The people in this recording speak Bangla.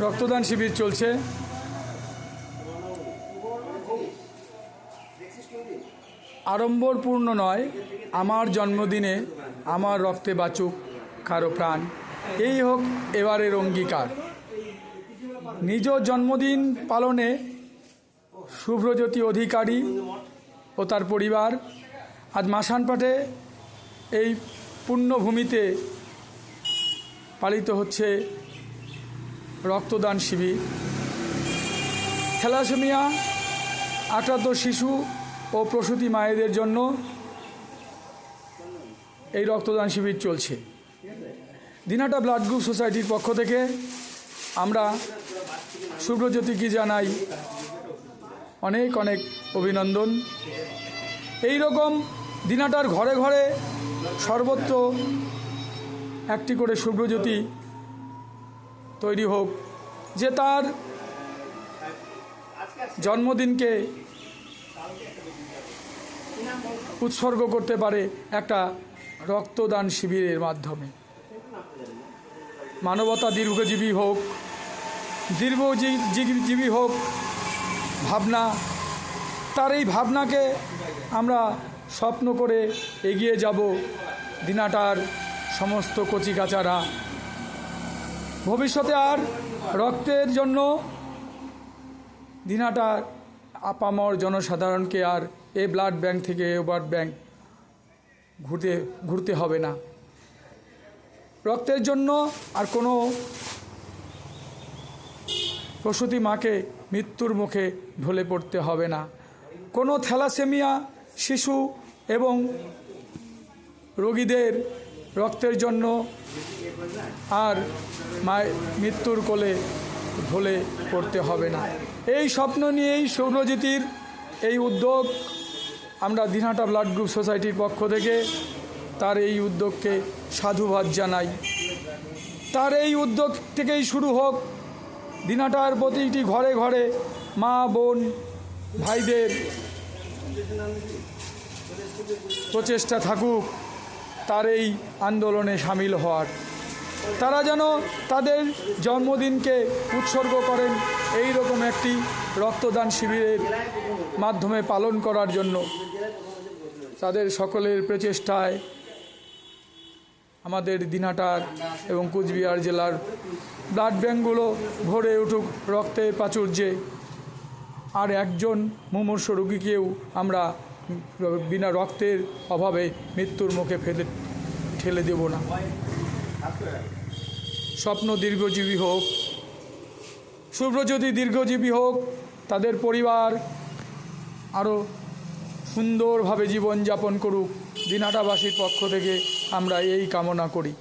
রক্তদান শিবির চলছে। আড়ম্বরপূর্ণ নয়, আমার জন্মদিনে আমার রক্তে বাঁচুক কারো প্রাণ, এই হোক এবারের অঙ্গীকার। নিজ জন্মদিন পালনে শুভ্রজ্যোতি অধিকারী ও তার পরিবার আজ মাসানপাটে এই পুণ্যভূমিতে পালিত হচ্ছে রক্তদান শিবির। থ্যালাসেমিয়া আক্রান্ত শিশু ও প্রসূতি মায়েদের জন্য এই রক্তদান শিবির চলছে। দিনহাটা ব্লাড গ্রুপ সোসাইটির পক্ষ থেকে আমরা শুভ্রজ্যোতিকে জানাই অনেক অনেক অভিনন্দন। এই রকম দিনহাটার ঘরে ঘরে সর্বত্র একটি করে শুভ্রজ্যোতি তৈরি হোক, যে তার জন্মদিনকে উৎসর্গ করতে পারে একটা রক্তদান শিবিরের মাধ্যমে। মানবতা দীর্ঘজীবী হোক, দীর্ঘজীবী হোক ভাবনা, তার এই ভাবনাকে আমরা স্বপ্ন করে এগিয়ে যাব। দিনহাটার সমস্ত কচিকাচারা ভবিষ্যতে আর রক্তের জন্য দিনহাটার আপামর জনসাধারণকে আর এ ব্লাড ব্যাংক থেকে এ ব্লাড ব্যাংক ঘুরতে হবে না। রক্তের জন্য আর কোনো প্রসূতি মাকে মৃত্যুর মুখে ঢলে পড়তে হবে না। কোনো থ্যালাসেমিয়া শিশু এবং রোগীদের রক্তের জন্য আর মৃত্যুর কোলে ঢলে পড়তে হবে না। এই স্বপ্ন নিয়েই শুভ্রজ্যোতির এই উদ্যোগ। আমরা দিনহাটা ব্লাড গ্রুপ সোসাইটির পক্ষ থেকে তার এই উদ্যোগকে সাধুবাদ জানাই। তার এই উদ্যোগ থেকেই শুরু হোক, দিনহাটার প্রতিটি ঘরে ঘরে মা বোন ভাইদের প্রচেষ্টা থাকুক তার এই আন্দোলনে সামিল হওয়ার। তারা যেন তাদের জন্মদিনকে উৎসর্গ করেন এই রকম একটি রক্তদান শিবিরের মাধ্যমে পালন করার জন্য। তাদের সকলের প্রচেষ্টায় আমাদের দিনহাটার এবং কুচবিহার জেলার ব্লাড ব্যাঙ্কগুলো ভরে উঠুক রক্তের প্রাচুর্যে। আর একজন মুমূর্ষু রোগীকেও আমরা বিনা রক্তের অভাবে মৃত্যুর মুখে ঠেলে দেব না। স্বপ্ন দীর্ঘজীবী হোক, শুভ্রজ্যোতি দীর্ঘজীবী হোক, তাদের পরিবার আরও সুন্দরভাবে জীবনযাপন করুক। দিনহাটাবাসীর পক্ষ থেকে আমরা এই কামনা করি।